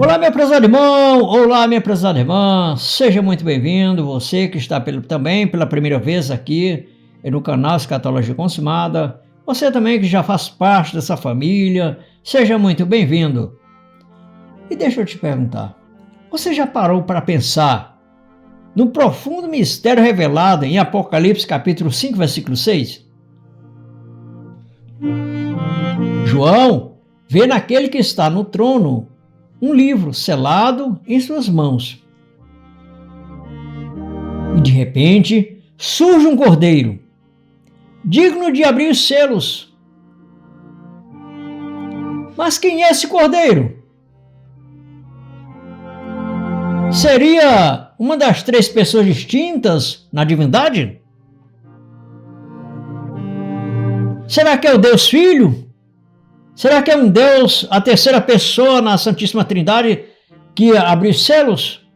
Olá, meu prezado irmão! Olá, minha prezada irmã! Seja muito bem-vindo, você que está também pela primeira vez aqui no canal Escatologia Consumada, você também que já faz parte dessa família, seja muito bem-vindo. E deixa eu te perguntar, você já parou para pensar no profundo mistério revelado em Apocalipse capítulo 5, versículo 6? João vê naquele que está no trono um livro selado em suas mãos. E de repente surge um cordeiro, digno de abrir os selos. Mas quem é esse cordeiro? Seria uma das três pessoas distintas na divindade? Será que é o Deus Filho? Será que é um Deus, a terceira pessoa na Santíssima Trindade, que abriu os selos?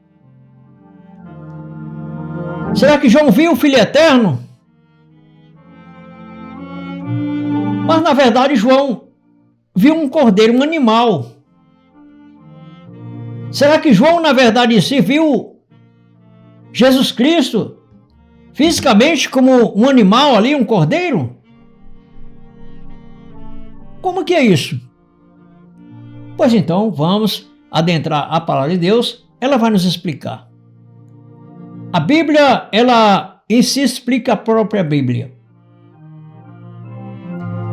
Será que João viu o Filho Eterno? Mas na verdade João viu um cordeiro, um animal. Será que João na verdade se viu Jesus Cristo fisicamente como um animal ali, um cordeiro? Como que é isso? Pois então, vamos adentrar a palavra de Deus, ela vai nos explicar. A Bíblia, ela em si explica a própria Bíblia.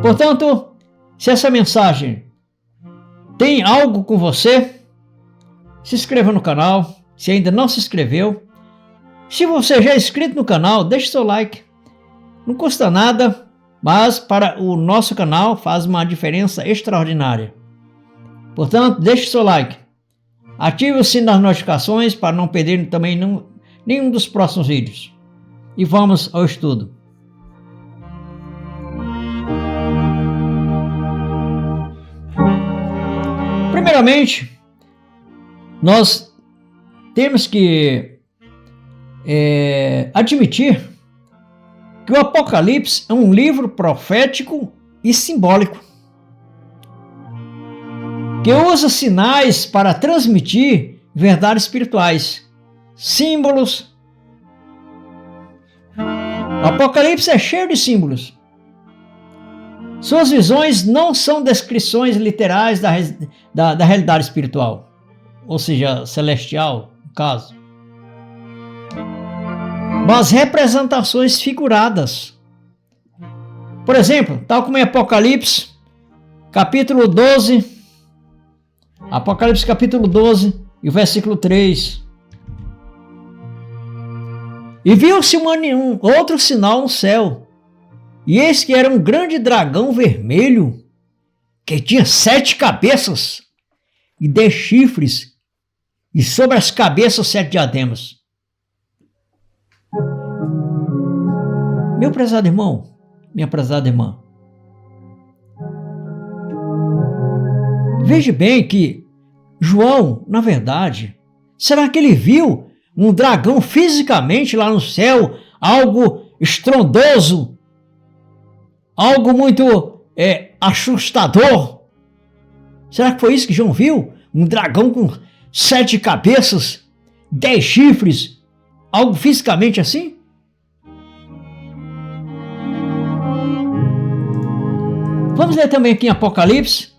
Portanto, se essa mensagem tem algo com você, se inscreva no canal, se ainda não se inscreveu. Se você já é inscrito no canal, deixe seu like. Não custa nada, mas para o nosso canal faz uma diferença extraordinária. Portanto, deixe seu like. Ative o sino das notificações para não perder também nenhum dos próximos vídeos. E vamos ao estudo. Primeiramente, nós temos que admitir que o Apocalipse é um livro profético e simbólico, que usa sinais para transmitir verdades espirituais, símbolos. O Apocalipse é cheio de símbolos. Suas visões não são descrições literais da realidade espiritual, ou seja, celestial, no caso, mas representações figuradas. Por exemplo, tal como em Apocalipse, capítulo 12, Apocalipse capítulo 12 e o versículo 3. E viu-se um outro sinal no céu, e eis que era um grande dragão vermelho, que tinha 7 cabeças e 10 chifres, e sobre as cabeças 7 diademas. Meu prezado irmão, minha prezada irmã, veja bem que João, na verdade, será que ele viu um dragão fisicamente lá no céu, algo estrondoso, algo muito assustador? Será que foi isso que João viu? Um dragão com 7 cabeças, 10 chifres, algo fisicamente assim? Vamos ler também aqui em Apocalipse,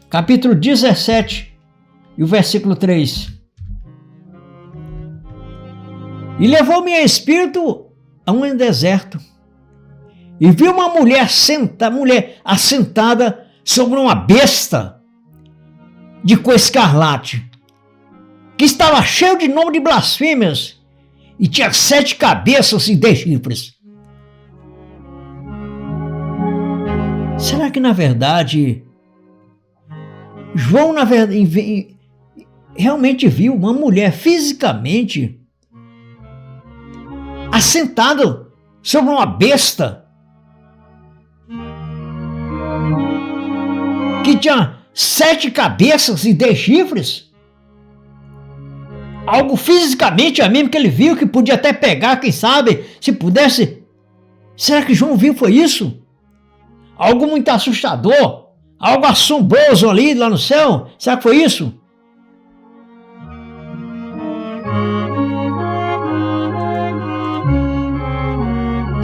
capítulo 17, e o versículo 3. E levou-me em espírito a um deserto, e vi uma mulher assentada sobre uma besta de cor escarlate, que estava cheio de nome de blasfêmias, e tinha 7 cabeças e 10 chifres. Será que na verdade João realmente viu uma mulher fisicamente assentada sobre uma besta que tinha 7 cabeças e 10 chifres? Algo fisicamente mesmo que ele viu, que podia até pegar, quem sabe, se pudesse. Será que João viu foi isso? Algo muito assustador, algo assombroso ali lá no céu? Será que foi isso?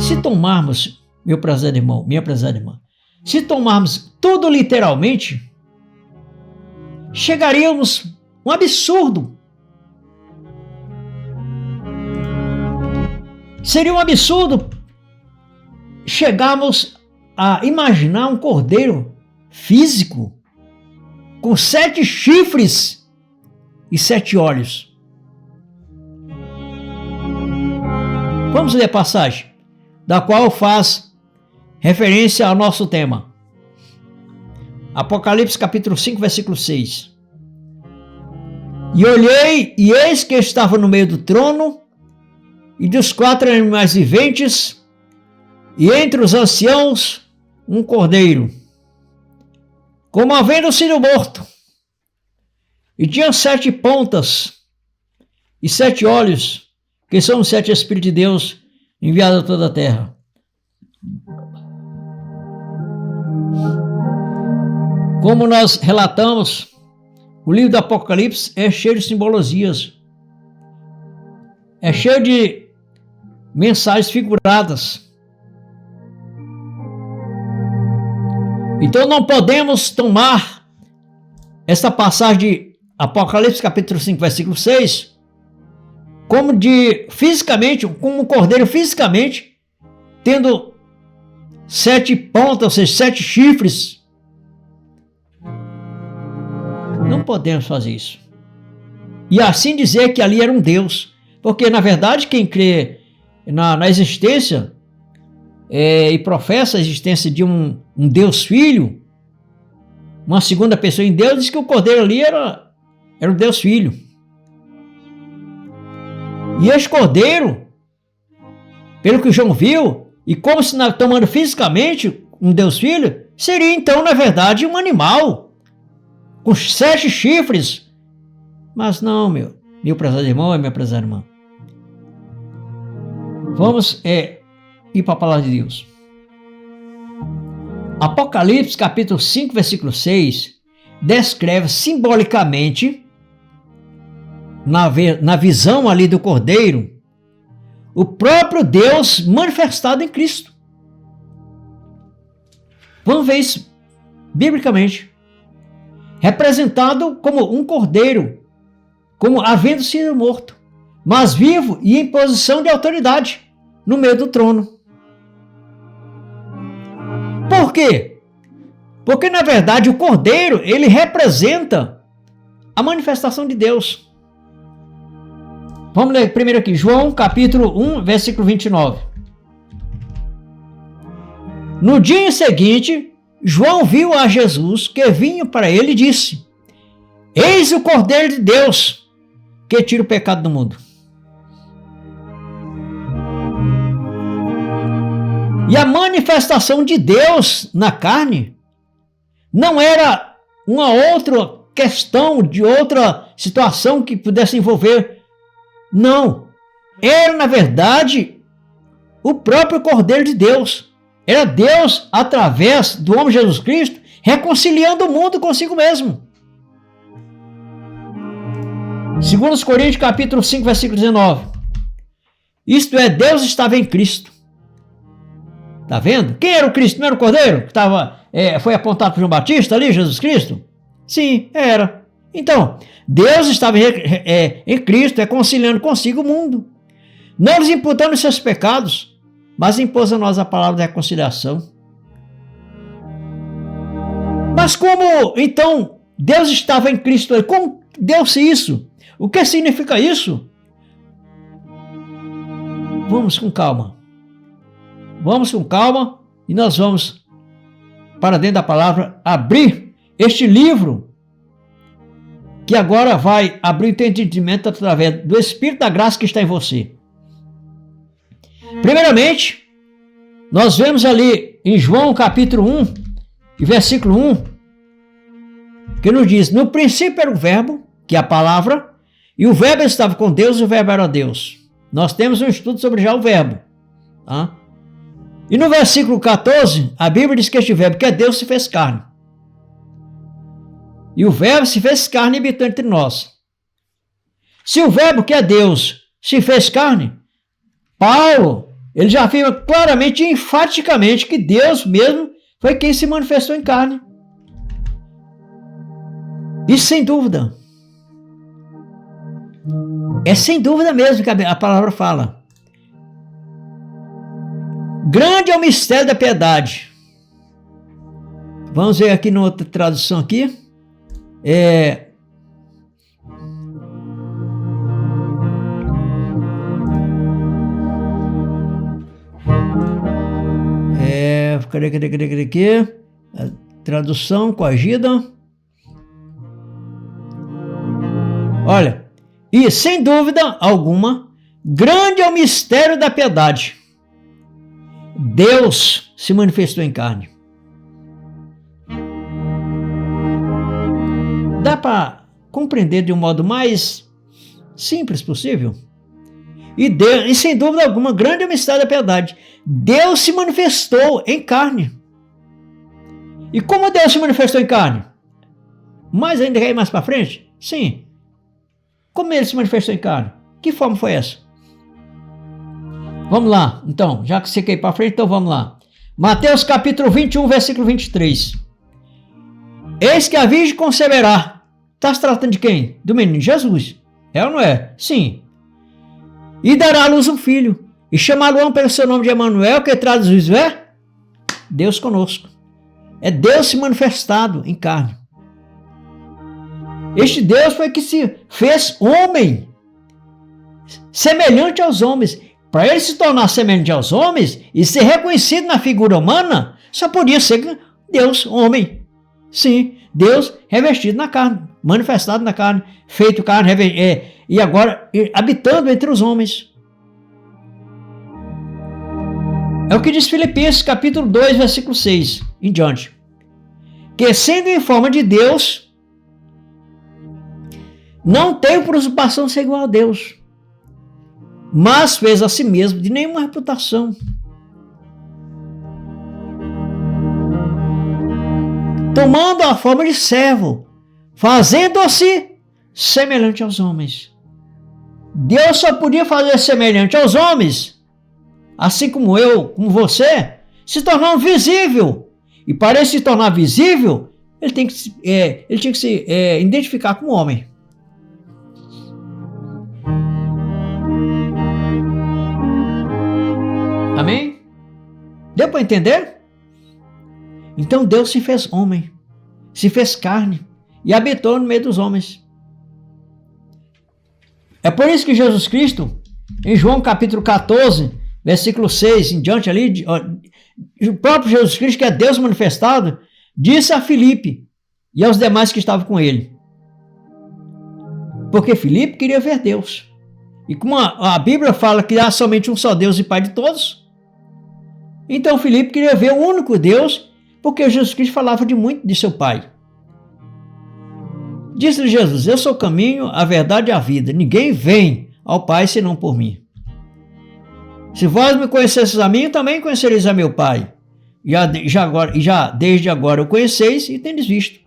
se tomarmos, meu prezado irmão, minha prezada irmã, se tomarmos tudo literalmente, chegaríamos a um absurdo. Seria um absurdo chegarmos a imaginar um cordeiro físico com 7 chifres e 7 olhos. Vamos ler a passagem, da qual faz referência ao nosso tema. Apocalipse capítulo 5, versículo 6. E olhei, e eis que estava no meio do trono, e dos 4 animais viventes, e entre os anciãos, um cordeiro, como havendo sido morto. E tinha 7 pontas, e 7 olhos, que são os 7 Espíritos de Deus enviados a toda a terra. Como nós relatamos, o livro do Apocalipse é cheio de simbologias, é cheio de mensagens figuradas. Então não podemos tomar essa passagem de Apocalipse capítulo 5, versículo 6, como um cordeiro fisicamente, tendo 7 pontas, ou seja, 7 chifres. Não podemos fazer isso. E assim dizer que ali era um Deus. Porque, na verdade, quem crê na existência e professa a existência de um Deus Filho, uma segunda pessoa em Deus, diz que o cordeiro ali era o Deus Filho. E este cordeiro, pelo que João viu, e como se tomando fisicamente um Deus Filho, seria então, na verdade, um animal com 7 chifres. Mas não, meu prezado irmão e minha prezada irmã. Vamos ir para a palavra de Deus. Apocalipse capítulo 5, versículo 6, descreve simbolicamente, na visão ali do cordeiro, o próprio Deus manifestado em Cristo. Vamos ver isso biblicamente. Representado como um cordeiro, como havendo sido morto, mas vivo e em posição de autoridade no meio do trono. Por quê? Porque, na verdade, o cordeiro, ele representa a manifestação de Deus. Vamos ler primeiro aqui, João capítulo 1, versículo 29. No dia seguinte, João viu a Jesus que vinha para ele e disse: Eis o Cordeiro de Deus, que tira o pecado do mundo. E a manifestação de Deus na carne não era uma outra questão, de outra situação que pudesse envolver. Não. Era, na verdade, o próprio Cordeiro de Deus. Era Deus, através do homem Jesus Cristo, reconciliando o mundo consigo mesmo. 2 Coríntios capítulo 5, versículo 19. Isto é, Deus estava em Cristo. Está vendo? Quem era o Cristo? Não era o Cordeiro? Que foi apontado por João Batista ali, Jesus Cristo? Sim, era. Então, Deus estava em Cristo, reconciliando consigo o mundo. Não lhes imputando os seus pecados, mas impôs a nós a palavra da reconciliação. Mas como, então, Deus estava em Cristo? Como deu-se isso? O que significa isso? Vamos com calma. Vamos com calma e nós vamos, para dentro da palavra, abrir este livro que agora vai abrir o entendimento através do Espírito da graça que está em você. Primeiramente, nós vemos ali em João capítulo 1, e versículo 1, que nos diz: no princípio era o verbo, que é a palavra, e o verbo estava com Deus e o verbo era Deus. Nós temos um estudo sobre já o verbo. Tá? E no versículo 14, a Bíblia diz que este verbo, que é Deus, se fez carne. E o verbo se fez carne e habitou entre nós. Se o verbo, que é Deus, se fez carne, Paulo, ele já afirma claramente e enfaticamente que Deus mesmo foi quem se manifestou em carne. Isso sem dúvida. É sem dúvida mesmo que a palavra fala. Grande é o mistério da piedade. Vamos ver aqui na outra tradução aqui. Cadê aqui? A tradução coagida. Olha, e sem dúvida alguma, grande é o mistério da piedade. Deus se manifestou em carne. Dá para compreender de um modo mais simples possível? E sem dúvida alguma, grande é o mistério da piedade. Deus se manifestou em carne. E como Deus se manifestou em carne? Mas ainda quer ir mais para frente? Sim. Como ele se manifestou em carne? Que forma foi essa? Vamos lá, então, já que você quer ir para frente, então vamos lá. Mateus capítulo 21, versículo 23. Eis que a virgem conceberá. Está se tratando de quem? Do menino Jesus. É ou não é? Sim. E dará à luz um filho. E chamá-lo pelo seu nome de Emanuel, que traduzido é Deus conosco. É Deus se manifestado em carne. Este Deus foi que se fez homem, semelhante aos homens. Para ele se tornar semelhante aos homens e ser reconhecido na figura humana, só podia ser Deus, homem. Sim, Deus revestido na carne, manifestado na carne, feito carne, e agora habitando entre os homens. É o que diz Filipenses capítulo 2, versículo 6 em diante. Que sendo em forma de Deus, não tem por usurpação ser igual a Deus, mas fez a si mesmo de nenhuma reputação. Tomando a forma de servo, fazendo-se semelhante aos homens. Deus só podia fazer semelhante aos homens, assim como eu, como você, se tornando visível. E para ele se tornar visível, ele tinha que se identificar como homem. Amém? Deu para entender? Então Deus se fez homem, se fez carne e habitou no meio dos homens. É por isso que Jesus Cristo, em João capítulo 14, versículo 6 em diante ali, o próprio Jesus Cristo, que é Deus manifestado, disse a Filipe e aos demais que estavam com ele. Porque Filipe queria ver Deus. E como a Bíblia fala que há somente um só Deus e Pai de todos, então Filipe queria ver o único Deus, porque Jesus Cristo falava muito de seu Pai. Disse-lhe Jesus: eu sou o caminho, a verdade e a vida. Ninguém vem ao Pai senão por mim. Se vós me conhecesseis a mim, também conhecereis a meu Pai. Já desde agora o conheceis e tendes visto.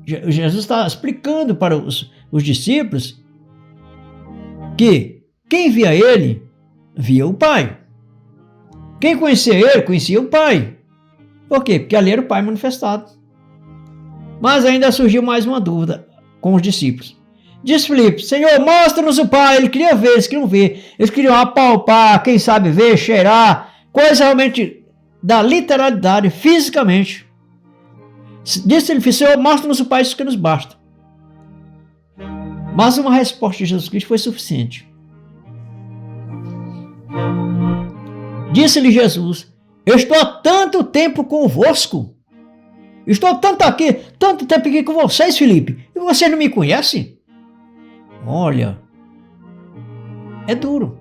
Jesus está explicando para os discípulos que quem via ele, via o Pai. Quem conhecia ele, conhecia o Pai. Por quê? Porque ali era o Pai manifestado. Mas ainda surgiu mais uma dúvida com os discípulos. Diz Filipe: Senhor, mostra-nos o Pai. Ele queria ver, eles queriam ver. Eles queriam apalpar, quem sabe ver, cheirar. Coisa realmente da literalidade, fisicamente. Disse ele: Senhor, mostra-nos o Pai, isso que nos basta. Mas uma resposta de Jesus Cristo foi suficiente. Disse-lhe Jesus: eu estou há tanto tempo convosco. Estou tanto tempo aqui com vocês, Filipe, e vocês não me conhecem? Olha, é duro.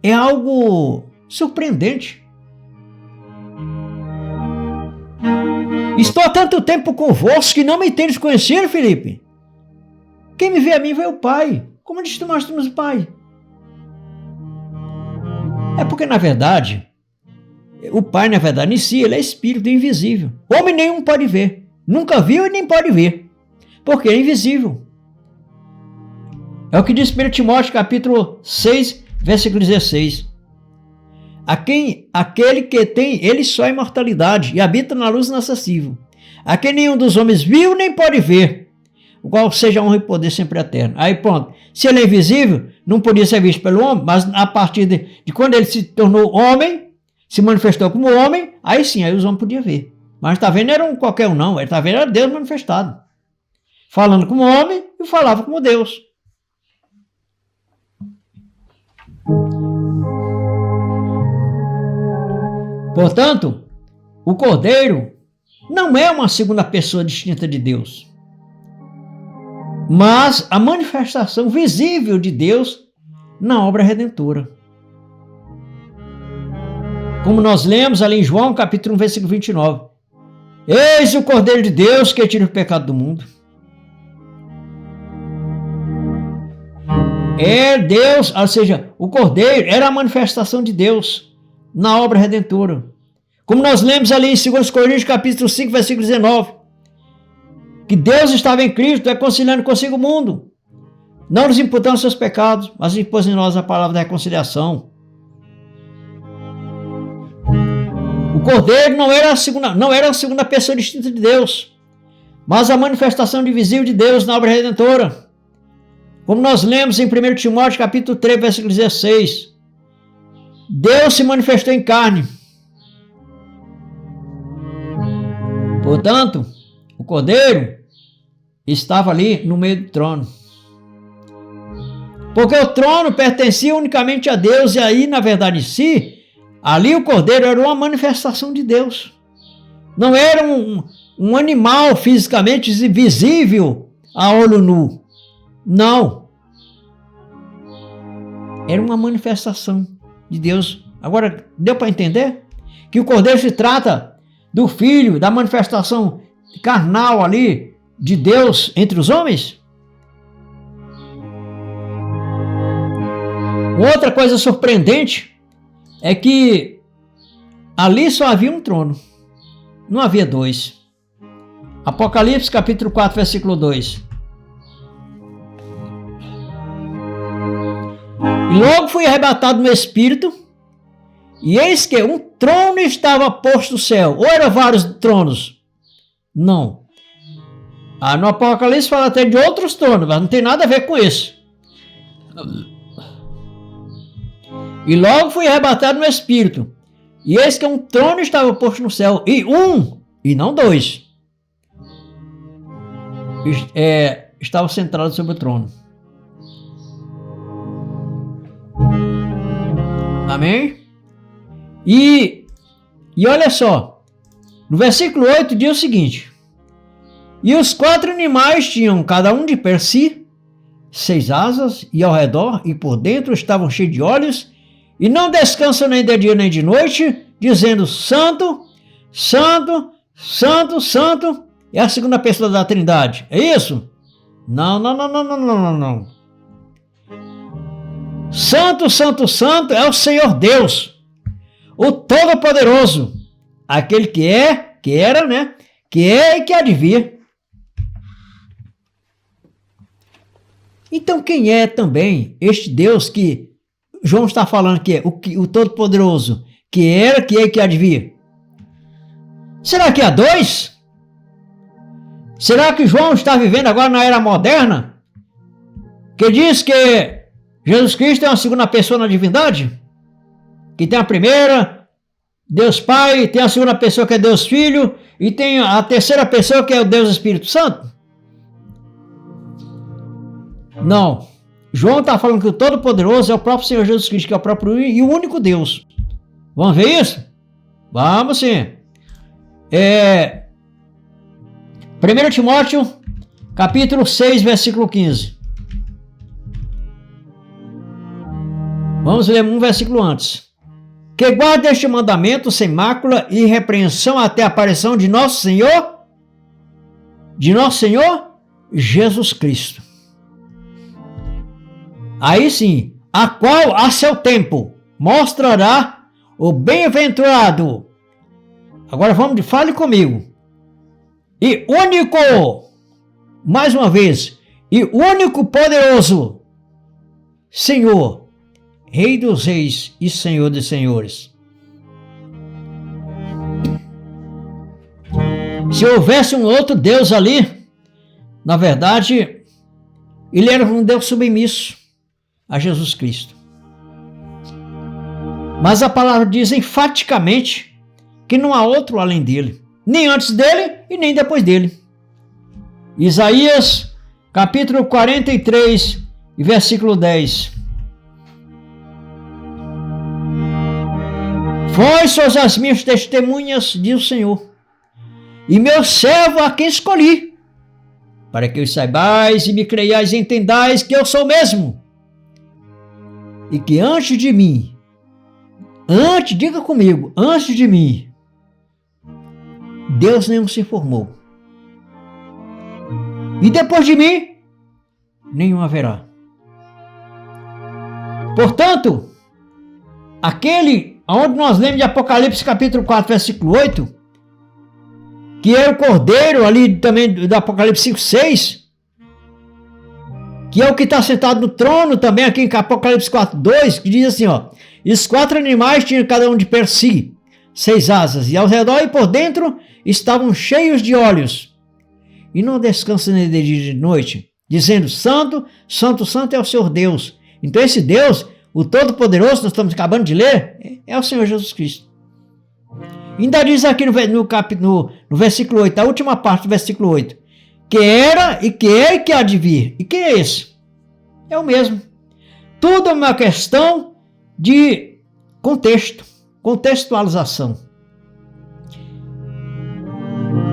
É algo surpreendente. Estou há tanto tempo convosco que não me tendes conhecido, Filipe. Quem me vê a mim vê o Pai. Como diz tu mostras o Pai? É porque, na verdade, o Pai, na verdade, em si, ele é espírito invisível. Homem nenhum pode ver. Nunca viu e nem pode ver. Porque é invisível. É o que diz 1 Timóteo, capítulo 6, versículo 16. aquele que tem ele só a imortalidade e habita na luz inacessível, a quem nenhum dos homens viu nem pode ver, o qual seja honra e poder sempre eterno. Aí pronto, se ele é invisível, não podia ser visto pelo homem, mas a partir de quando ele se tornou homem, se manifestou como homem, aí sim, aí os homens podiam ver. Mas está vendo, era um qualquer um não, ele está vendo, era Deus manifestado, falando como homem e falava como Deus. Portanto, o Cordeiro não é uma segunda pessoa distinta de Deus, mas a manifestação visível de Deus na obra redentora. Como nós lemos ali em João capítulo 1, versículo 29. Eis o Cordeiro de Deus que tira o pecado do mundo. É Deus, ou seja, o Cordeiro era a manifestação de Deus na obra redentora. Como nós lemos ali em 2 Coríntios capítulo 5, versículo 19, que Deus estava em Cristo reconciliando consigo o mundo, não nos imputando seus pecados, mas impôs em nós a palavra da reconciliação. O Cordeiro não era a segunda pessoa distinta de Deus, mas a manifestação visível de Deus na obra redentora. Como nós lemos em 1 Timóteo capítulo 3, versículo 16, Deus se manifestou em carne. Portanto, o Cordeiro estava ali no meio do trono. Porque o trono pertencia unicamente a Deus, e aí, na verdade em si, ali o Cordeiro era uma manifestação de Deus. Não era um animal fisicamente visível a olho nu. Não. Era uma manifestação de Deus. Agora, deu para entender? Que o Cordeiro se trata do Filho, da manifestação carnal ali de Deus entre os homens? Outra coisa surpreendente é que ali só havia um trono, não havia dois. Apocalipse capítulo 4, versículo 2. E logo fui arrebatado no Espírito, e eis que um trono estava posto no céu. Ou eram vários tronos? Não. No Apocalipse fala até de outros tronos, mas não tem nada a ver com isso. E logo fui arrebatado no Espírito, e eis que um trono estava posto no céu, e não dois, estava sentado sobre o trono. Amém? E olha só, no versículo 8 diz o seguinte: e os 4 animais tinham cada um de per si 6 asas, e ao redor e por dentro estavam cheios de olhos, e não descansam nem de dia nem de noite, dizendo: Santo, Santo, Santo, Santo. É a segunda pessoa da Trindade. É isso? Não. Santo, Santo, Santo é o Senhor Deus, o Todo-Poderoso, aquele que é, que era, né? Que é e que há de vir. Então quem é também este Deus que João está falando que é o Todo-Poderoso, que era, que é e que há de vir? Será que há dois? Será que João está vivendo agora na era moderna? Que diz que Jesus Cristo é uma segunda pessoa na divindade? Que tem a primeira, Deus Pai, tem a segunda pessoa que é Deus Filho, e tem a terceira pessoa que é o Deus Espírito Santo? Não. João está falando que o Todo-Poderoso é o próprio Senhor Jesus Cristo, que é o próprio e o único Deus. Vamos ver isso? Vamos sim. 1 Timóteo, capítulo 6, versículo 15. Vamos ler um versículo antes. Que guarde este mandamento sem mácula e repreensão até a aparição de nosso Senhor Jesus Cristo. Aí sim, a qual a seu tempo mostrará o bem-aventurado. Agora fale comigo. E único, mais uma vez, e único poderoso Senhor, Rei dos reis e Senhor dos senhores. Se houvesse um outro Deus ali, na verdade, ele era um Deus submisso a Jesus Cristo. Mas a palavra diz enfaticamente que não há outro além dele, nem antes dele e nem depois dele. Isaías, capítulo 43, versículo 10. Vós sois as minhas testemunhas, diz o Senhor, e meu servo a quem escolhi, para que os saibais e me creiais e entendais que eu sou mesmo, e que antes de mim, diga comigo, antes de mim, Deus nenhum se formou, e depois de mim, nenhum haverá. Portanto, aquele onde nós lemos de Apocalipse capítulo 4, versículo 8, que é o Cordeiro ali também do Apocalipse 5, 6, que é o que está sentado no trono também aqui em Apocalipse 4, 2, que diz assim, ó, e os 4 animais tinham cada um de per si 6 asas, e ao redor e por dentro estavam cheios de olhos, e não descansam nem de dia nem de noite, dizendo, Santo, Santo, Santo é o Senhor Deus. Então esse Deus, o Todo-Poderoso, nós estamos acabando de ler, é o Senhor Jesus Cristo. Ainda diz aqui no versículo 8, a última parte do versículo 8, que era e que é e que há de vir. E quem é esse? É o mesmo. Tudo é uma questão de contexto, contextualização.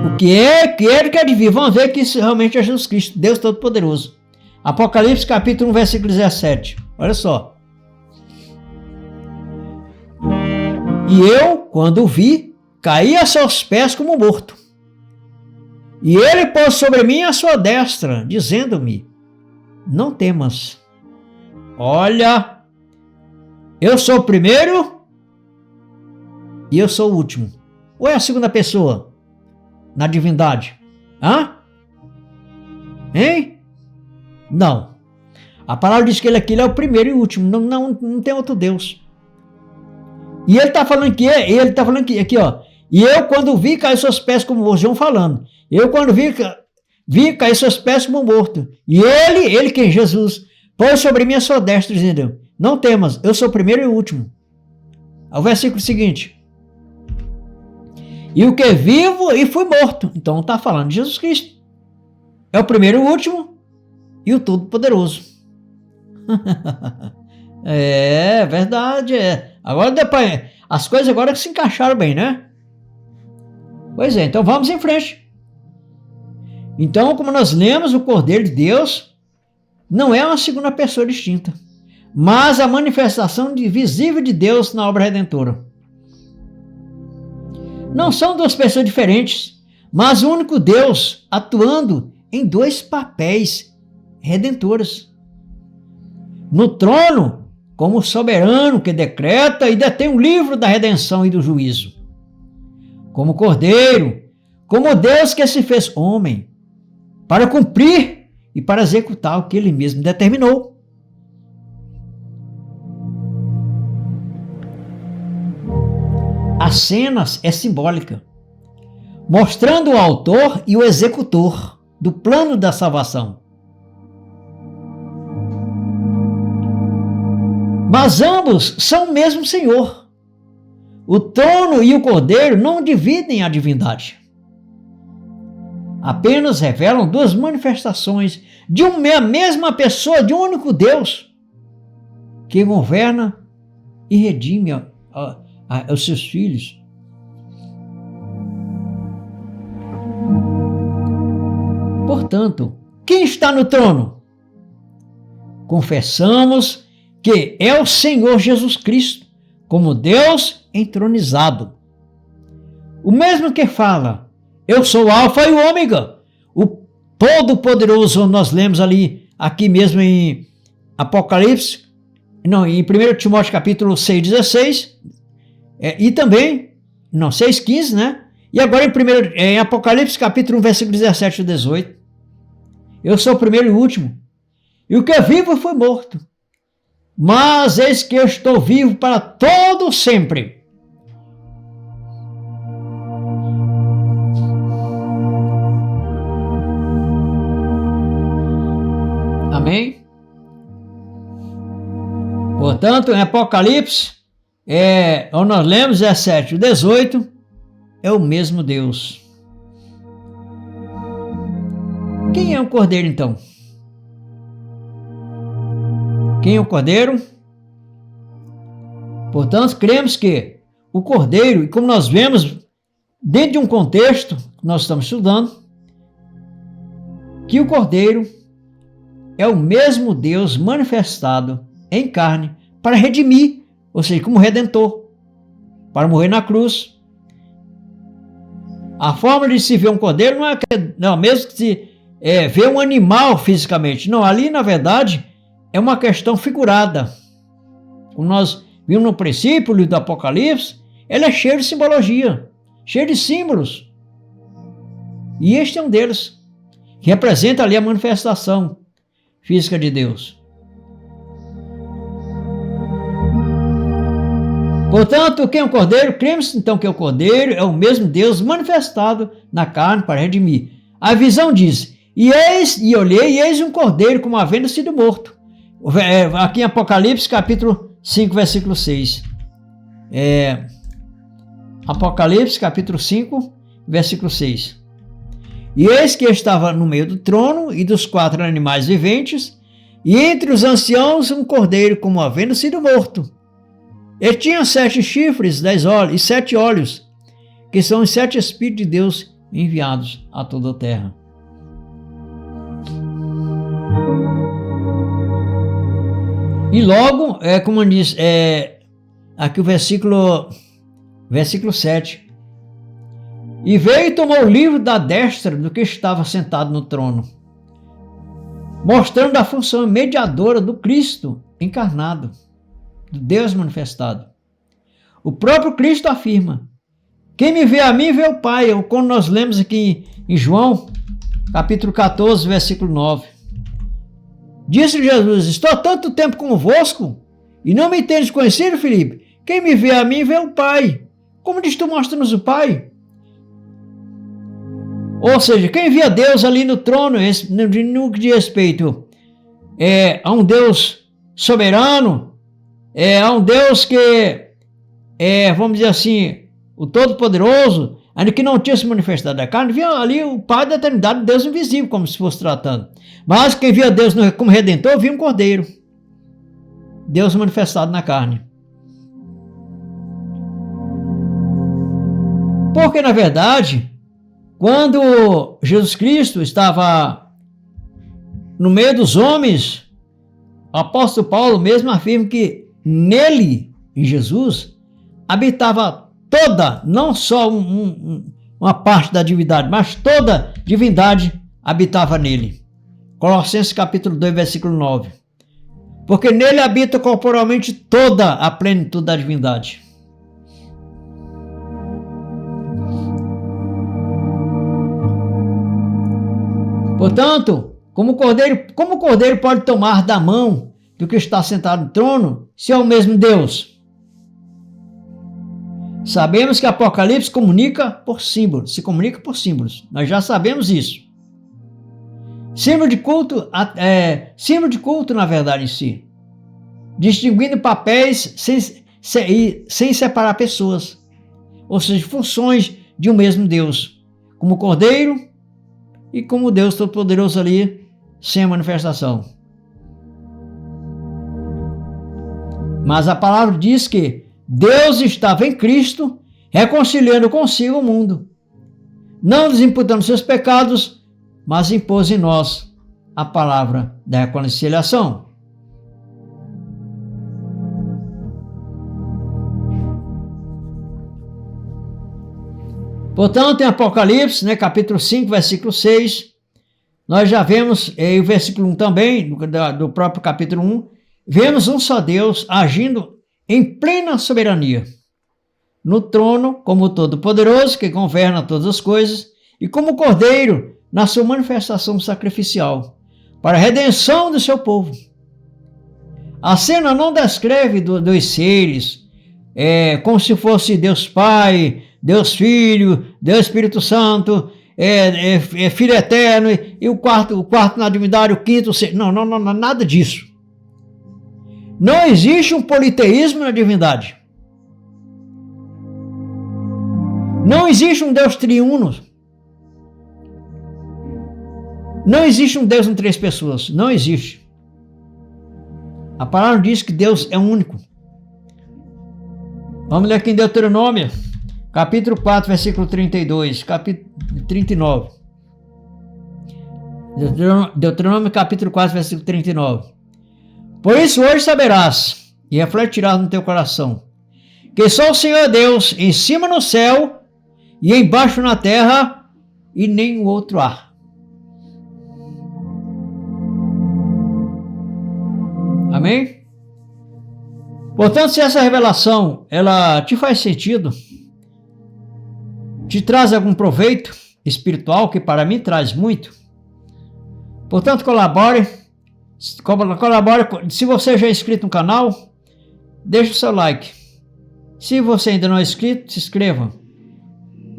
O que é, que era e que há de vir. Vamos ver que isso realmente é Jesus Cristo, Deus Todo-Poderoso. Apocalipse capítulo 1, versículo 17. Olha só. E eu, quando o vi, caí a seus pés como morto. E ele pôs sobre mim a sua destra, dizendo-me, não temas. Olha, eu sou o primeiro e eu sou o último. Ou é a segunda pessoa na divindade? Hã? Hein? Não. A palavra diz que ele aqui é o primeiro e o último. Não tem outro Deus. E ele está falando que aqui, ó. E eu, quando vi, caí seus pés como morto. João falando. Eu, quando vi cair seus pés como morto. E ele que é Jesus, pôs sobre mim a sua destra, dizendo, não temas, eu sou o primeiro e o último. O versículo seguinte. E o que é vivo e fui morto. Então está falando de Jesus Cristo. É o primeiro e o último e o Todo-Poderoso. É verdade. Agora depois, as coisas agora se encaixaram bem, né? Pois é, então vamos em frente. Então, como nós lemos, o Cordeiro de Deus não é uma segunda pessoa distinta, mas a manifestação visível de Deus na obra redentora. Não são duas pessoas diferentes, mas o único Deus atuando em dois papéis redentores. No trono, como soberano que decreta e detém o livro da redenção e do juízo. Como Cordeiro, como Deus que se fez homem, para cumprir e para executar o que ele mesmo determinou. As cenas é simbólica, mostrando o autor e o executor do plano da salvação. Mas ambos são o mesmo Senhor. O trono e o Cordeiro não dividem a divindade. Apenas revelam duas manifestações de uma mesma pessoa, de um único Deus, que governa e redime os seus filhos. Portanto, quem está no trono? Confessamos que é o Senhor Jesus Cristo, como Deus entronizado. O mesmo que fala, eu sou o Alfa e o Ômega, o Todo-Poderoso, nós lemos ali, aqui mesmo em Apocalipse, não, em 1 Timóteo capítulo 6,16, e também, 6,15, né? E agora em Apocalipse capítulo 1, versículo 17 e 18. Eu sou o primeiro e o último, e o que é vivo foi morto. Mas eis que eu estou vivo para todo sempre. Portanto, em Apocalipse, onde nós lemos 17 e 18, é o mesmo Deus. Quem é o Cordeiro, então? Quem é o Cordeiro? Portanto, cremos que o Cordeiro, e como nós vemos dentro de um contexto que nós estamos estudando, que o Cordeiro é o mesmo Deus manifestado em carne para redimir, ou seja, como Redentor, para morrer na cruz. A forma de se ver um cordeiro não é mesmo que se ver um animal fisicamente. Não, ali na verdade é uma questão figurada. Como nós vimos no princípio do Apocalipse, ele é cheio de simbologia, cheio de símbolos. E este é um deles, que representa ali a manifestação física de Deus. Portanto, quem é o Cordeiro? Cremos então que o Cordeiro é o mesmo Deus manifestado na carne para redimir. A visão diz: e olhei, e eis um Cordeiro como havendo sido morto. Aqui em Apocalipse, capítulo 5, versículo 6. Apocalipse, capítulo 5, versículo 6. E eis que estava no meio do trono e dos 4 animais viventes, e entre os anciãos um Cordeiro como havendo sido morto. Ele tinha 7 chifres, 10 olhos, e 7 olhos, que são os 7 Espíritos de Deus enviados a toda a terra. E logo, como diz, aqui o versículo 7. E veio e tomou o livro da destra do que estava sentado no trono, mostrando a função mediadora do Cristo encarnado, do Deus manifestado. O próprio Cristo afirma: quem me vê a mim, vê o Pai. Ou quando nós lemos aqui em João, capítulo 14, versículo 9. Disse Jesus: estou há tanto tempo convosco, e não me tendes conhecido, Filipe? Quem me vê a mim, vê o Pai. Como diz tu, mostra-nos o Pai? Ou seja, quem via Deus ali no trono, no que diz respeito a um Deus soberano, a um Deus que vamos dizer assim, o Todo-Poderoso, ainda que não tinha se manifestado da carne, via ali o Pai da eternidade, Deus invisível, como se fosse tratando. Mas quem via Deus como Redentor, via um Cordeiro, Deus manifestado na carne. Porque, na verdade, quando Jesus Cristo estava no meio dos homens, o apóstolo Paulo mesmo afirma que nele, em Jesus, habitava toda, não só uma parte da divindade, mas toda a divindade habitava nele. Colossenses capítulo 2, versículo 9. Porque nele habita corporalmente toda a plenitude da divindade. Portanto, como o Cordeiro pode tomar da mão do que está sentado no trono, se é o mesmo Deus? Sabemos que Apocalipse se comunica por símbolos. Nós já sabemos isso. Símbolo de culto, na verdade, em si. Distinguindo papéis sem separar pessoas. Ou seja, funções de um mesmo Deus. Como Cordeiro e como Deus Todo-Poderoso ali, sem a manifestação. Mas a palavra diz que Deus estava em Cristo, reconciliando consigo o mundo, não lhes imputando seus pecados, mas impôs em nós a palavra da reconciliação. Portanto, em Apocalipse, capítulo 5, versículo 6, nós já vemos, e o versículo 1 também, do próprio capítulo 1, vemos um só Deus agindo em plena soberania, no trono como Todo-Poderoso, que governa todas as coisas, e como Cordeiro, na sua manifestação sacrificial, para a redenção do seu povo. A cena não descreve dos seres, como se fosse Deus Pai, Deus Filho, Deus Espírito Santo, Filho Eterno, e o quarto na divindade, o quinto, não, nada disso. Não existe um politeísmo na divindade. Não existe um Deus triuno. Não existe um Deus em 3 pessoas. Não existe. A palavra diz que Deus é único. Vamos ler aqui em Deuteronômio, capítulo 4, versículo 32, capítulo 39. Deuteronômio, capítulo 4, versículo 39. Por isso hoje saberás, e refletirás no teu coração, que só o Senhor Deus, em cima no céu, e embaixo na terra, e nenhum outro há. Amém? Portanto, se essa revelação ela te faz sentido, te traz algum proveito espiritual, que para mim traz muito, portanto, colabore. Se você já é inscrito no canal, deixe o seu like. Se você ainda não é inscrito, se inscreva.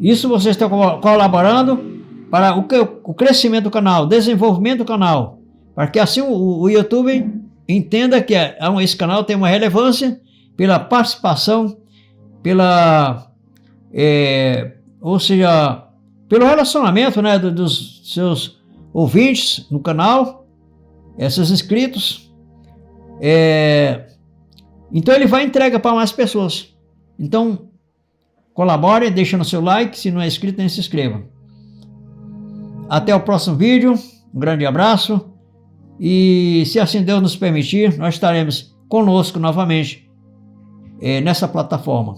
Isso você está colaborando para o crescimento do canal, o desenvolvimento do canal, para que assim o YouTube entenda que esse canal tem uma relevância pela participação, ou seja, pelo relacionamento, né, dos seus ouvintes no canal, esses inscritos. Então ele vai entregar para mais pessoas. Então colabore, deixando seu like. Se não é inscrito, nem se inscreva. Até o próximo vídeo. Um grande abraço. E se assim Deus nos permitir, nós estaremos conosco novamente nessa plataforma.